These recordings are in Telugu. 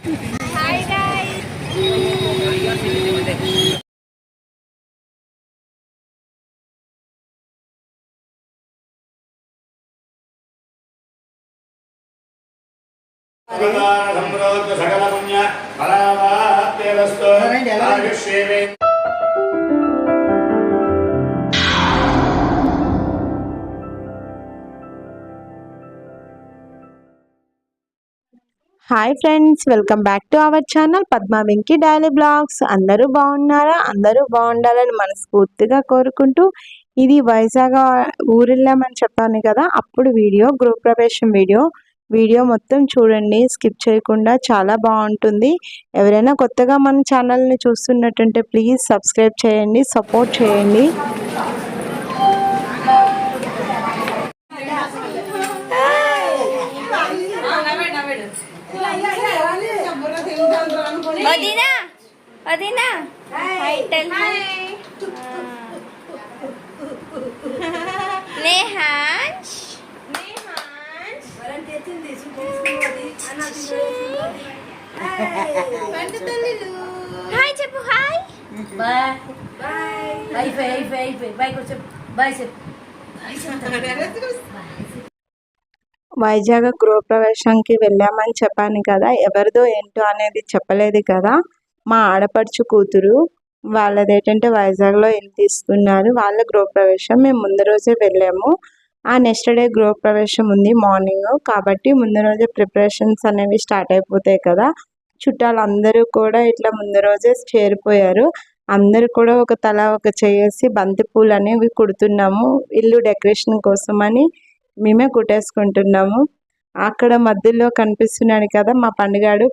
Hi guys. सकल पुण्य फलावाप्त्यवस्तु आयुष्येवे hi friends, welcome back to our channel Padma Venky Daily Blogs. అందరూ బాగున్నారా? అందరూ బాగుండాలని మనస్ఫూర్తిగా కోరుకుంటూ, ఇది వైజాగ్ ఊరెళ్ళామని చెప్పాను కదా, అప్పుడు వీడియో గృహప్రవేశం వీడియో మొత్తం చూడండి, స్కిప్ చేయకుండా. చాలా బాగుంటుంది. ఎవరైనా కొత్తగా మన ఛానల్ని చూస్తున్నట్టుంటే ప్లీజ్ సబ్స్క్రైబ్ చేయండి, సపోర్ట్ చేయండి. Odina, Odina, hi, tell hi. Nehansh, Nehansh. Hi, చెప్పు hi. Bye. Bye. Bye, bye, bye, bye. Bye, go chep. Bye, chep. Vizag గృహప్రవేశానికి వెళ్ళామని చెప్పాను కదా, ఎవరిదో ఏంటో అనేది చెప్పలేదు కదా. మా ఆడపడుచు కూతురు వాళ్ళది ఏంటంటే వైజాగ్లో ఇల్లు తీసుకున్నారు. వాళ్ళ గృహప్రవేశం మేము ముందు రోజే వెళ్ళాము. ఆ నెక్స్ట్ డే గృహప్రవేశం ఉంది మార్నింగ్, కాబట్టి ముందు రోజే ప్రిపరేషన్స్ అనేవి స్టార్ట్ అయిపోతాయి కదా. చుట్టాలు అందరూ కూడా ఇట్లా ముందు రోజే చేరిపోయారు. అందరూ కూడా ఒక తల ఒక చేసి బంతి పూలు అనేవి కుడుతున్నాము, ఇల్లు డెకరేషన్ కోసమని మేమే కుట్టేసుకుంటున్నాము. అక్కడ మధ్యలో కనిపిస్తున్నాడు కదా మా పండుగాడు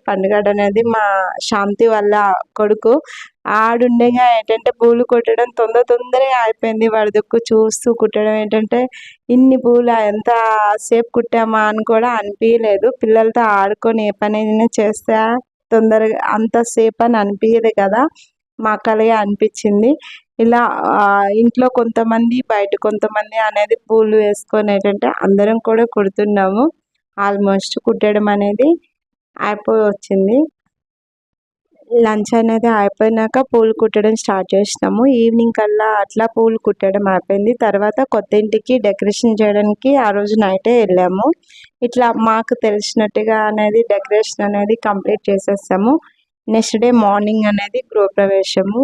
అనేది మా శాంతి వాళ్ళ కొడుకు. ఆడుండగా ఏంటంటే పూలు కుట్టడం తొందరగా అయిపోయింది. వాడి దుక్కు చూస్తూ కుట్టడం ఏంటంటే ఇన్ని పూలు ఎంత సేపు కుట్టామా అని కూడా అనిపించలేదు. పిల్లలతో ఆడుకొని ఏ పని చేస్తే తొందరగా అంతసేపు అని అనిపించదు కదా, మాకు అలాగే అనిపించింది. ఇలా ఇంట్లో కొంతమంది బయట కొంతమంది అనేది పూలు వేసుకొని ఏంటంటే అందరం కూడా కుడుతున్నాము. ఆల్మోస్ట్ కుట్టడం అనేది అయిపోయి వచ్చింది. లంచ్ అనేది అయిపోయినాక పూలు కుట్టడం స్టార్ట్ చేసినాము. ఈవినింగ్ కల్లా అట్లా పూలు కుట్టడం అయిపోయింది. తర్వాత కొత్త ఇంటికి డెకరేషన్ చేయడానికి ఆ రోజు నైటే వెళ్ళాము. ఇట్లా మాకు తెలిసినట్టుగా అనేది డెకరేషన్ అనేది కంప్లీట్ చేసేసాము. నెక్స్ట్ డే మార్నింగ్ అనేది గృహప్రవేశము.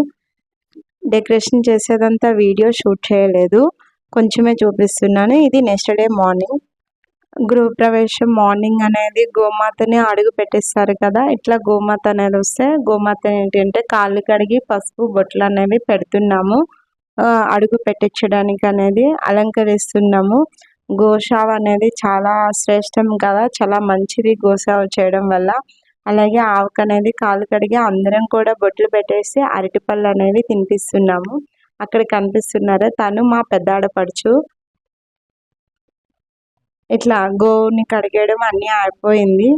డెకరేషన్ చేసేదంతా వీడియో షూట్ చేయలేదు, కొంచెమే చూపిస్తున్నాను. ఇది నెక్స్ట్ డే మార్నింగ్ గృహప్రవేశం. మార్నింగ్ అనేది గోమాతని అడుగు పెట్టిస్తారు కదా, ఇట్లా గోమాత అనేది వస్తే గోమాత ఏంటంటే కాళ్ళు కడిగి పసుపు బొట్లు అనేవి పెడుతున్నాము. అడుగు పెట్టించడానికి అనేది అలంకరిస్తున్నాము. గోశావ అనేది చాలా శ్రేష్టం కదా, చాలా మంచిది గోశావ చేయడం వల్ల. అలాగే ఆవుకు అనేది కాళ్ళు కడిగి అందరం కూడా బొట్లు పెట్టేసి అరటిపళ్ళు అనేవి తినిపిస్తున్నాము. అక్కడ కనిపిస్తున్నారా, తను మా పెద్ద ఆడపడుచు. ఇట్లా గోవుని కడిగేయడం అన్నీ అయిపోయింది.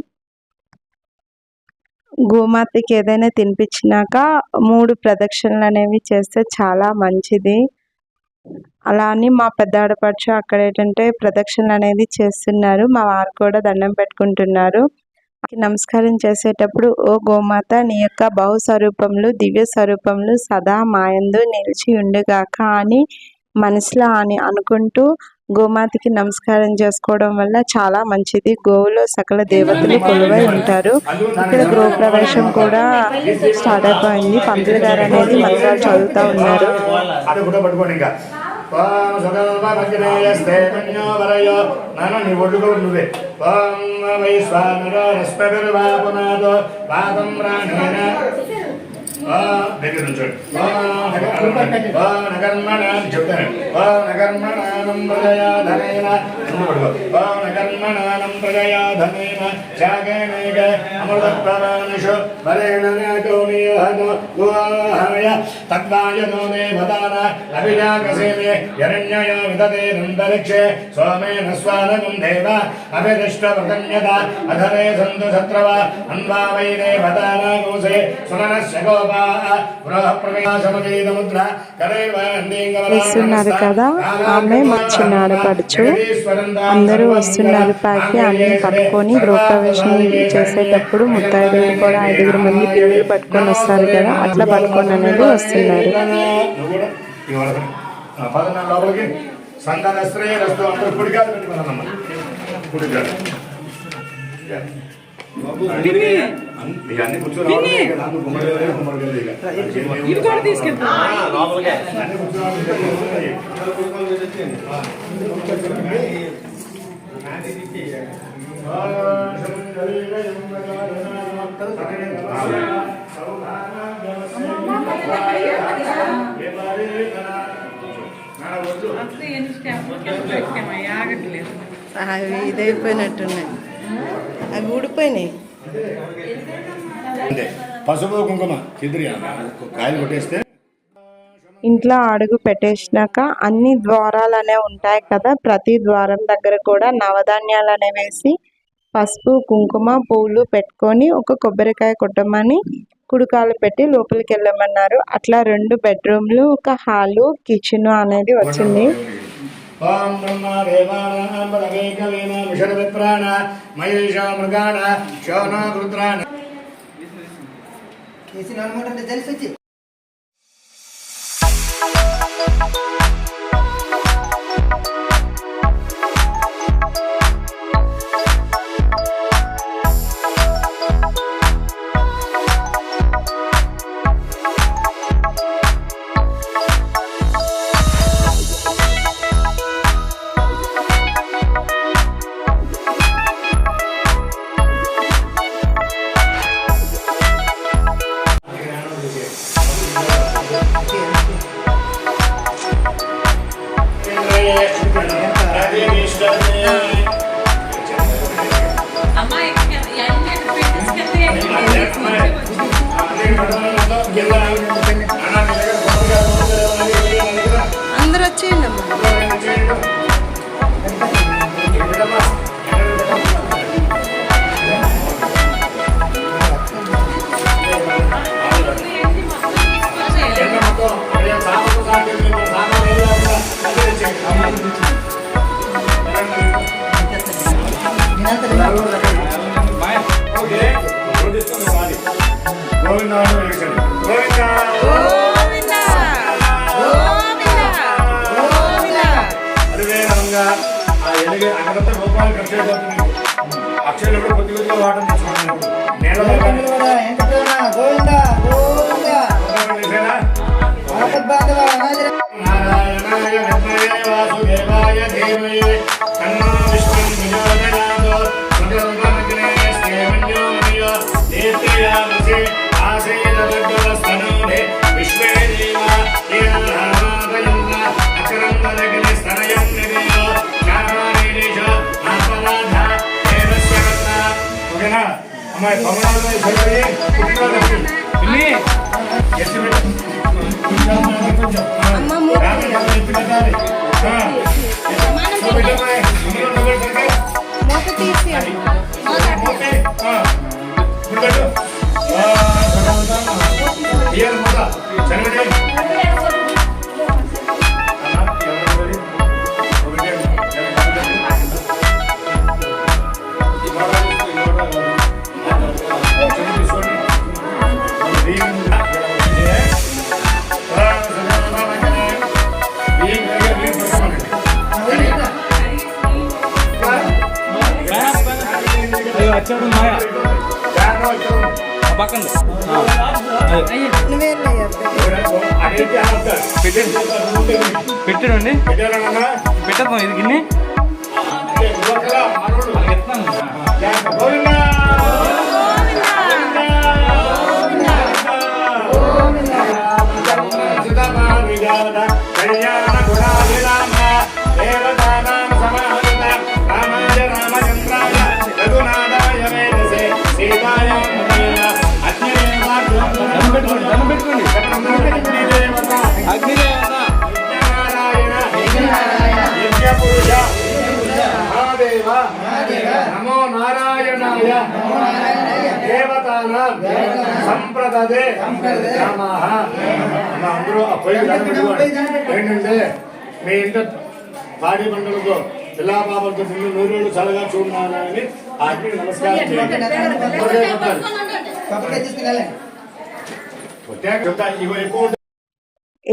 గోమాతకి ఏదైనా తినిపించినాక 3 ప్రదక్షిణలు అనేవి చేస్తే చాలా మంచిది. అలా అని మా పెద్ద ఆడపడుచు అక్కడ ఏంటంటే ప్రదక్షిణలు అనేది చేస్తున్నారు. మా వారు కూడా దండం పెట్టుకుంటున్నారు. నమస్కారం చేసేటప్పుడు, ఓ గోమాత, నీ యొక్క బహుస్వరూపములు దివ్య స్వరూపములు సదా మాయందు నిలిచి ఉండుగాక అని మనసులో అనుకుంటూ గోమాతకి నమస్కారం చేసుకోవడం వల్ల చాలా మంచిది. గోవులో సకల దేవతలు కొలువై ఉంటారు. ఇక్కడ గృహప్రవేశం కూడా స్టార్ట్ అయిపోయింది. పంతులు గారు అనేది మంత్రాలు చదువుతూ ఉన్నారు. ఓం సుగల్భమగ్నేయస్తే మన్యో వరయో నన్ను నీ ఒడ్డుగా నువ్వే. ఓం వైశ్వానరో రస్పగర్వాపునాదో పాదం ప్రాణేన దగ్గర నుంచి నగర్మణాన్ని చెప్తాను. నగర్మణానం ప్రజయాధనేన నగర్మణానం ప్రజయాధనేన శాగేనైక అమృత ప్రవాణిషు వరేణ గోహాయ తద్వాయతో దేవతాన అభిజాకసేమే యరణ్యయో విదతే నందరిక్షే సోమేన స్వానగం దేవ అభిదిష్టవ్రతన్యత అధరే సంతు శత్రవ అన్వా వై దేవతాన గోసే సుననస్య గోప వస్తున్నారు కదా ఆమె మా చిన్న ఆడపడుచు. అందరూ వస్తున్నారు పైకి అన్ని పట్టుకొని గృహప్రవేశం చేసేటప్పుడు ముత్తైదువులు కూడా 5 మంది పిల్లలు పట్టుకొని వస్తారు కదా, అట్లా పట్టుకొని అనేది వస్తున్నారు. ఇవన్నీ కూర్చోవాలి అవి ఇదైపోయినట్టున్నాయి, అవి ఊడిపోయినాయి. పసుపు కుంకుమ కాయలు కొట్టేస్తే ఇంట్లో అడుగు పెట్టేసినాక అన్ని ద్వారాలు అనేవి ఉంటాయి కదా, ప్రతి ద్వారం దగ్గర కూడా నవధాన్యాలు అనేవి వేసి పసుపు కుంకుమ పువ్వులు పెట్టుకొని ఒక కొబ్బరికాయ కొట్టమని కుడికాలు పెట్టి లోపలికి వెళ్ళమన్నారు. అట్లా 2 బెడ్రూమ్లు, ఒక హాలు, కిచెన్ అనేది వచ్చింది. ఓం బ్రహ్మ దేవానాం బలవేకవేన విషదవిప్రాణ మహేషా మృగాణ శోనా రుద్రాణ కేసీ నడమంటే తెలిసి వచ్చి అందరూ వచ్చేయండి అమ్మా. అక్షరాలు కూడా కొద్ది కొద్దిగా వాటర్ తెచ్చుకుంటున్నాం. నారాయణాయ విద్మహే వాసుదేవాయ ధీమహి తన్నో విష్ణుః ప్రచోదయాత్. ప్రచోదయాగ్నే శ్రీమన్యోమయ దీప్తియామసి ఆసేదభద్రస్తనోః విశ్వే దేవ దేవానాదయంత అకరందరగ్ని స్తనయం నిదేవ చారాణేష ఆపరాధ దేవస్య కర్త. ఓకేనా అమ్మాయి భవనాల్లో సరిపోయి పుట్టినరోజు ఇన్ని ఎస్టిమేట్ వచ్చాడు మాయా పక్కన పెట్టండి పెట్టద్దాం ఇది గిన్నె కళ్యాణ గుణాభిరామ దేవతానాం సమాహిత రామాయ రామచంద్రాయ రఘునాథాయ వేదసే సీతాయ నమో నారాయణాయ దేవతానాం సంప్రదదే నమః. అందరూ ఆ పొయ్యి దండం పెట్టుకోండి. ఏంటంటే మీ ఇంట పాడి పంటలతో పిల్లా పాపలతో ముందు నూరేళ్ళు చల్లగా చూడాలని ఆజ్ఞకి నమస్కారం చేయండి.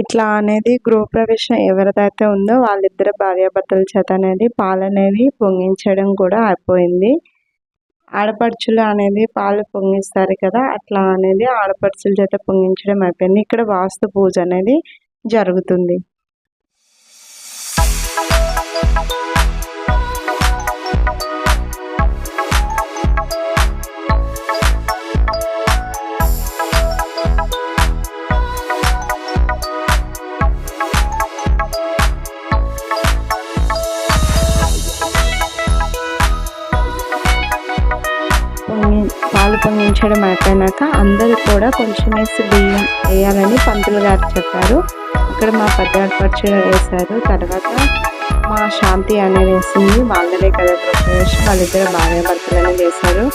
ఇట్లా అనేది గృహప్రవేశం ఎవరిదైతే ఉందో వాళ్ళిద్దరు భార్యాభర్తల చేత అనేది పాలు అనేది పొంగించడం కూడా అయిపోయింది. ఆడపడుచులు అనేది పాలు పొంగిస్తారు కదా, అట్లా అనేది ఆడపడుచుల చేత పొంగించడం అయిపోయింది. ఇక్కడ వాస్తు పూజ అనేది జరుగుతుంది. పాలు పొంగించడం అయిపోయినాక అందరూ కూడా కొంచెం వేసి బియ్యం వేయాలని పంతులు గారు చెప్పారు. అక్కడ మా పెద్ద వేశారు. తర్వాత మా శాంతి అనేది వేసింది. వాళ్ళదే కదా ప్రవేశం, వాళ్ళిద్దరు భార్యాభర్తలని వేశారు.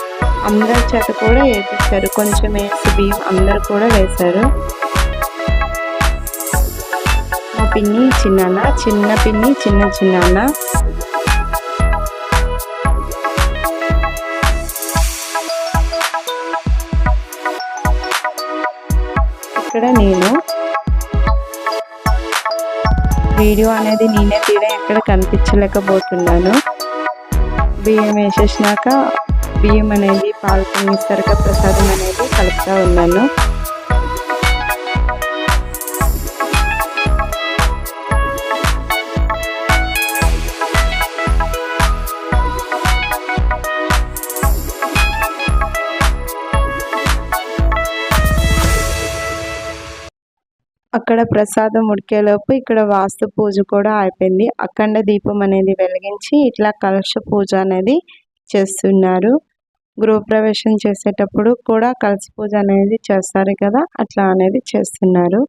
అందరి చేత కూడా వేపించారు. కొంచెం వేసి బియ్యం అందరు కూడా వేశారు. మా పిన్ని చిన్నాన్న, చిన్న పిన్ని చిన్నాన్న. ఇక్కడ నేను వీడియో అనేది నేనే తీయడం ఎక్కడ కనిపించలేకపోతున్నాను. బియ్యం వేసేసినాక బియ్యం అనేది పాలు పొంగిస్తారు కదా, ప్రసాదం అనేది కలుపుతూ ఉన్నాను. అక్కడ ప్రసాదం ఉడికేలోపు ఇక్కడ వాస్తు పూజ కూడా అయిపోయింది. అఖండ దీపం అనేది వెలిగించి ఇట్లా కలశ పూజ అనేది చేస్తున్నారు. గృహప్రవేశం చేసేటప్పుడు కూడా కలశ పూజ అనేది చేస్తారు కదా, అట్లా అనేది చేస్తున్నారు.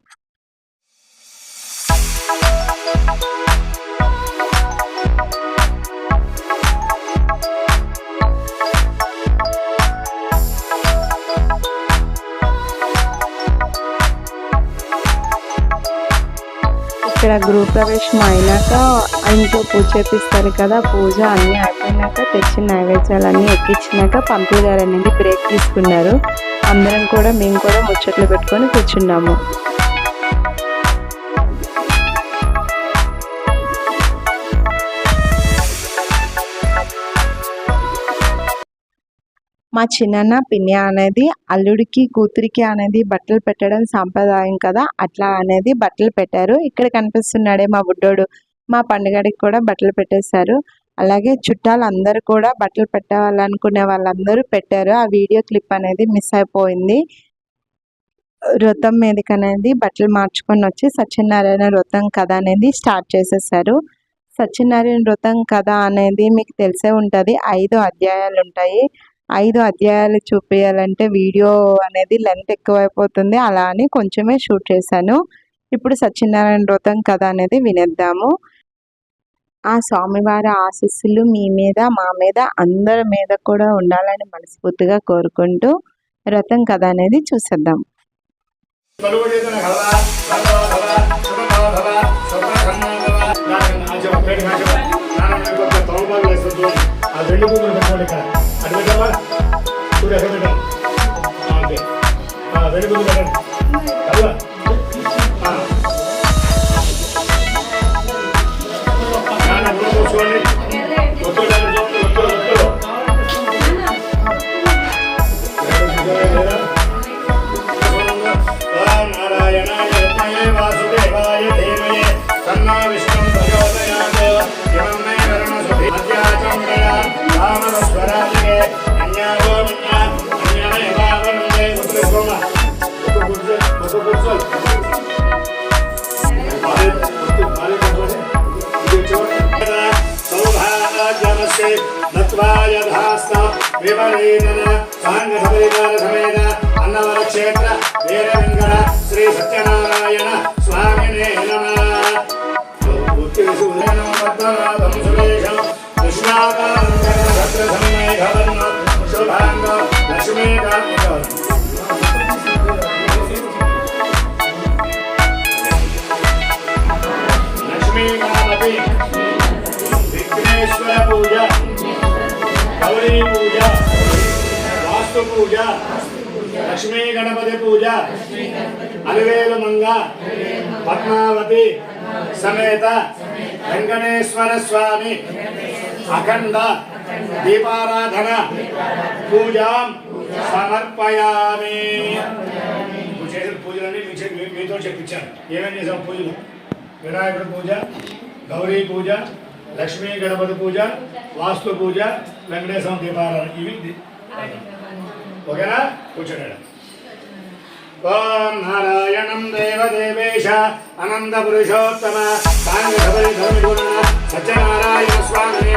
ఇక్కడ గృహప్రవేశం అయినాక ఇంట్లో పూజ చేపిస్తారు కదా, పూజ అన్నీ అయిపోయినాక తెచ్చిన నైవేద్యాలన్నీ ఎక్కించినాక పంతులు గారు అనేది బ్రేక్ తీసుకున్నారు. అందరం కూడా మేము కూడా ముచ్చట్లు పెట్టుకొని కూర్చున్నాము. మా చిన్నాన్న పిన్ని అనేది అల్లుడికి కూతురికి అనేది బట్టలు పెట్టడం సాంప్రదాయం కదా, అట్లా అనేది బట్టలు పెట్టారు. ఇక్కడ కనిపిస్తున్నాడే మా బుడ్డోడు, మా పండుగడికి కూడా బట్టలు పెట్టేశారు. అలాగే చుట్టాలు అందరూ కూడా బట్టలు పెట్టాలనుకునే వాళ్ళందరూ పెట్టారు. ఆ వీడియో క్లిప్ అనేది మిస్ అయిపోయింది. వ్రతం మీదకి అనేది బట్టలు మార్చుకొని వచ్చి సత్యనారాయణ వ్రతం కథ అనేది స్టార్ట్ చేసేసారు. సత్యనారాయణ వ్రతం కథ అనేది మీకు తెలిసే ఉంటుంది. 5 అధ్యాయాలు ఉంటాయి. 5 అధ్యాయాలు చూపించాలంటే వీడియో అనేది లెంత్ ఎక్కువైపోతుంది. అలా అని కొంచెమే షూట్ చేశాను. ఇప్పుడు సత్యనారాయణ వ్రతం కథ అనేది వినేద్దాము. ఆ స్వామివారి ఆశీస్సులు మీ మీద, మా మీద, అందరి మీద కూడా ఉండాలని మనస్ఫూర్తిగా కోరుకుంటూ వ్రతం కథ అనేది చూసేద్దాం. అది పెట్టావా చూడు ఎక్కడ పెట్టాను అంతే వెలుగు పెట్టండి అలా చూడండి నారాయణాయ వాసుదేవాయ ధీమహి తన్నో విష్ణుం ప్రచోదయాత్ ఇమం మే వరుణసుధి అధ్యాచండయ రామస్వరాజే అన్యాగో అన్యాయవావరుణే ఉత్సవ ఉత్సవ సౌభాగ్యమస్య నత్వాయ ధాస్త విపరీతన సాంగసపరివార సమేత అన్నవర క్షేత్ర వీరలింగర శ్రీ సత్యనారాయణ స్వామినే నమః. పద్మనాభం సురేశం కృష్ణాకారం భద్రసమ్మేఘవర్ణ శుభాంగ లక్ష్మీకాంత పూజ లక్ష్మీ గణపతి పూజ అలివేలు మంగ పద్మావతి సమేత వెంకటేశ్వర స్వామి అఖండ దీపారాధన పూజాం సమర్పయామి. నువ్వు చేసిన పూజలన్నీ మీతో చెప్పించాను. ఏమేమి చేసాం పూజలు? వినాయకుడి పూజ, గౌరీ పూజ, లక్ష్మీ గణపతి పూజ, వాస్తు పూజ, వెంకటేశ్వర దీపారాధన. ఇవి ఓకేనా? కూర్చోండి. ఓం నారాయణం దేవదేవేశ అనంత పురుషోత్తమ సత్యనారాయణ స్వామి.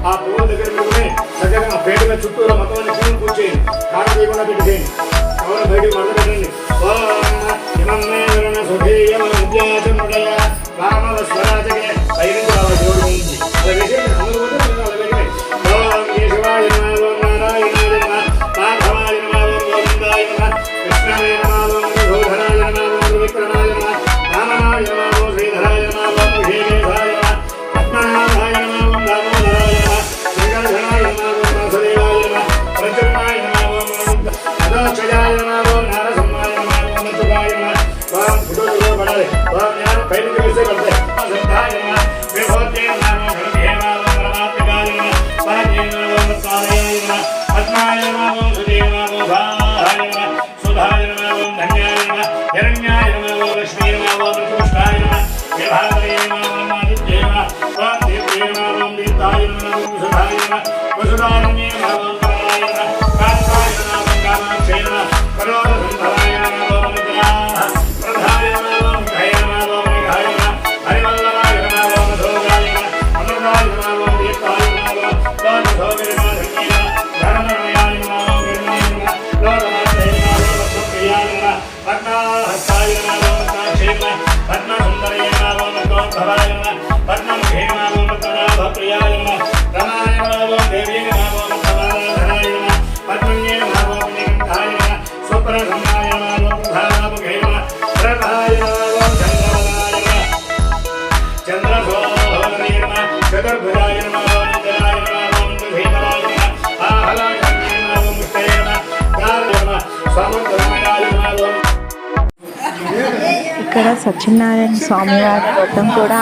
ఆ పువ్వుల దగ్గర పెట్టుకుని చక్కగా ఆ పేరుగా చుట్టూరా మొత్తం పూలు కూర్చేయండి. కాడ తీయకుండా పెట్టేయండి. కవర్ బయటికి మొదలు పెట్టండి. ఓం ఇమం మే వరుణ సుధీయమ విద్యాచంద్రయ రామవ స్వరాజకే పైనుంచి రావాలి దేవుడి నుంచి. అలా వేసేయండి. అందరూ పోతే అలా పెట్టండి. ఓం కేశవాయ నమః, ఓం నారాయణాయ నమః, మాధవాయ నమః, ఓం గోవిందాయ నమః, కృష్ణాయ నమః, ఓం గోధరాయ నమః, ఓం విక్రమాయ నమః, రామనాయ నమః, ఓం శ్రీధరాయ నమః, ఓం విజయేశాయ నమః, పద్మనాభాయ నమః, ఓం దామోదరాయ నమః, శంకరధరాయ నమః, ఓం వాసుదేవాయ నమః, ప్రద్యుమ్నాయ నమః, ఓం అదోక్షయాయ నమః, ఓం నారసింహాయ నమః, ఓం మధురాయ నమః. ఓం ఫోటోలో పడాలి. ఓం జ్ఞాన పైనుంచి వేస్తే పడతాయి. శ్రద్ధాయ నమః, విభూత్యై నమః, గణదేవాయ నమః, పరమాత్మకాయ నమః, పార్యై నమః, ఓం సారయాయ నమః, పద్మాయ నమః, ఓం సుదేవాయ నమః, భాయ నమః, సుధాయ నమః, ఓం ధన్యాయ నమః, హిరణ్యాయ నమః, ఓం లక్ష్మీ నమః, ఓం ఋతుష్టాయ నమః, విభావరే నమః, ఓం ఆదిత్యై నమః, ఓం దీప్తే నమః, ఓం దీప్తాయ నమః, ఓం సుధాయ నమః, వసుధారణ్యే నమః, ఓం కమలాయ నమః, కాంతాయ నమః, ఓం కామాక్షై నమః, కరోదసంధరాయ నమః, ఓం నిద్రాః ప్రధాయ నమః, ఓం విఘాయ నమః, ఓం విఘాయ నమః, హరివల్లభాయ నమః, ఓం మధోగాయ నమః, అమృతాయ నమః, ఓం దీప్తాయ నమః, ఓం మధోగరి నమః, ధన్యే నమః, ధర్మమయాయ నమః, ఓం గణాయ నమః, లోకమాత్రే నమః, ఓం వత్సప్రియాయ నమః, పద్మాహస్తాయ నమః, ఓం పద్మాక్షై నమః, పద్మసుందరయే నమః, ఓం పద్మోద్భవాయ నమః, పద్మముఖే నమః, ఓం పద్మనాభప్రియాయ నమః, రమాయ నమః, ఓం దేవ్యే నమః, ఓం పద్మనాభధరాయ నమః, పద్మన్యే నమః, ఓం నీలకంఠాయ నమః, సుప్రసన్నాయ నమః, ఓం ప్రధానముఖే నమః, ప్రభాయ నమః, ఓం చంద్రవదనాయ నమః, చంద్రశోభనే నమః, చతుర్భుజాయ నమః, ఓం ఇంద్రాయ నమః, ఓం ధీమరాయ నమః, ఆహ్లాదకర్ణే నమః, ఓం ముక్తయే నమః, దారాయ నమః, సముద్రమయాయ నమః, ఓం ఇక్కడ సత్యనారాయణ స్వామి వారి వ్రతం కూడా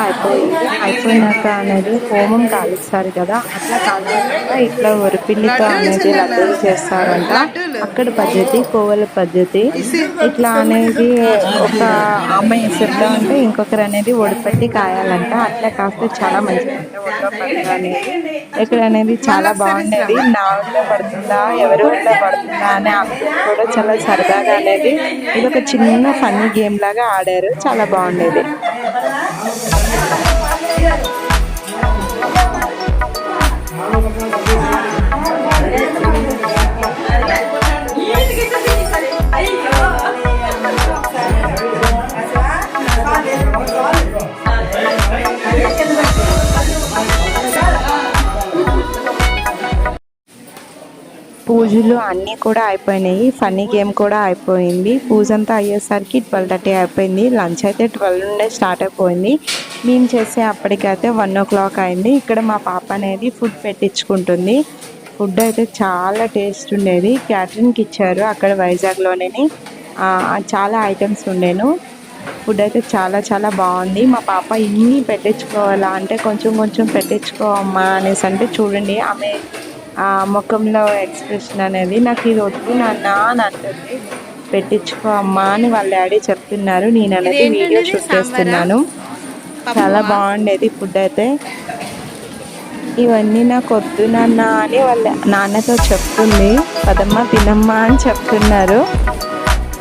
అయిపోయినాక అనేది హోమం కాలుస్తారు కదా, అట్లా కాల్చాక ఇట్లా ఒరిపిల్లితో అనేది లడ్డూలు చేస్తారంట. అక్కడ పద్ధతి కోవల పద్ధతి. ఇట్లా అనేది ఒక అమ్మాయి చెప్తా ఉంటే ఇంకొకరు అనేది ఒడిపెట్టి కాయాలంట. అట్లా కాస్తే చాలా మంచిది. ఒడిలో పండుగ అనేది ఇక్కడ అనేది చాలా బాగుండేది. నా ఊళ్ళో పడుతుందా ఎవరి ఊళ్ళో పడుతుందా అనే అందరూ కూడా చాలా సరదాగా అనేది ఇది ఒక చిన్న ఫన్నీ గేమ్ లాగా ఆడారు. చాలా బాగుండేది. పూజలు అన్నీ కూడా అయిపోయినాయి. ఫన్నీ గేమ్ కూడా అయిపోయింది. పూజ అంతా అయ్యేసరికి 12:30 అయిపోయింది. లంచ్ అయితే 12 నుండే స్టార్ట్ అయిపోయింది. మేము చేసే అప్పటికైతే 1 o'clock అయింది. ఇక్కడ మా పాప అనేది ఫుడ్ పెట్టించుకుంటుంది. ఫుడ్ అయితే చాలా టేస్ట్ ఉండేది. క్యాటరింగ్కి ఇచ్చారు అక్కడ వైజాగ్లోనే. చాలా ఐటమ్స్ ఉండేను. ఫుడ్ అయితే చాలా చాలా బాగుంది. మా పాప ఇన్ని పెట్టించుకోవాలా అంటే కొంచెం కొంచెం పెట్టించుకోమ్మా అనేసి అంటే చూడండి ఆమె ముఖంలో ఎక్స్ప్రెషన్ అనేది నాకు ఇది వద్దు నాన్న అని అంటుంది. పెట్టించుకో అమ్మా అని వాళ్ళ డాడీ చెప్తున్నారు. నేను అనేది వీడియో షూట్ చేస్తున్నాను. చాలా బాగుండేది ఫుడ్ అయితే. ఇవన్నీ నాకు వద్దు నాన్న అని వాళ్ళ నాన్నతో చెప్తుంది. పదమ్మా తినమ్మా అని చెప్తున్నారు.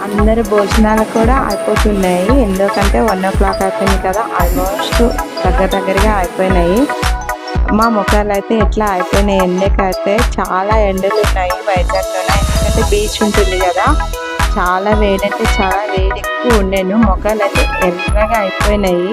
అందరు భోజనాలు కూడా అయిపోతున్నాయి. ఎందుకంటే 1 o'clock అయిపోయింది కదా, ఆల్మోస్ట్ దగ్గరగా అయిపోయినాయి. మా ముఖాలు అయితే ఎట్లా అయిపోయినాయి. ఎండకైతే చాలా ఎండలు ఉన్నాయి వైజాగ్లోనే. ఎందుకంటే బీచ్ ఉంటుంది కదా, చాలా వేడి అంటే చాలా వేడి ఎక్కువ ఉండేను. ముఖాలు అయితే ఎర్రగా అయిపోయినాయి.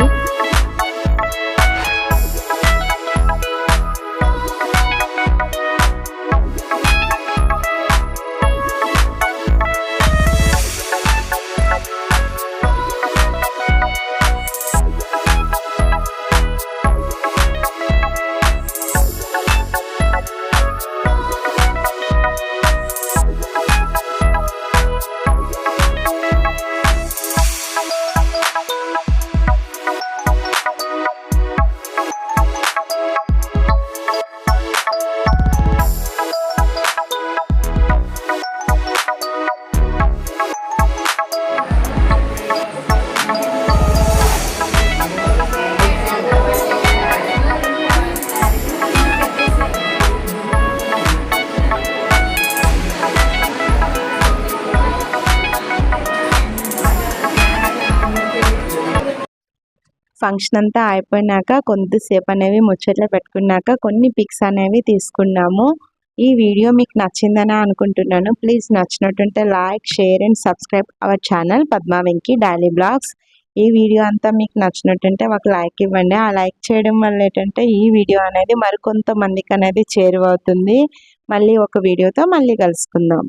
ఫంక్షన్ అంతా అయిపోయినాక కొంతసేపు అనేవి ముచ్చట్లు పెట్టుకున్నాక కొన్ని పిక్స్ అనేవి తీసుకున్నాము. ఈ వీడియో మీకు నచ్చిందని అనుకుంటున్నాను. ప్లీజ్ నచ్చినట్టుంటే like, share and subscribe our channel Padma Venky Daily Blogs. ఈ వీడియో అంతా మీకు నచ్చినట్టుంటే ఒక లైక్ ఇవ్వండి. ఆ లైక్ చేయడం వల్ల ఏంటంటే ఈ వీడియో అనేది మరికొంతమందికి అనేది చేరువవుతుంది. మళ్ళీ ఒక వీడియోతో మళ్ళీ కలుసుకుందాం.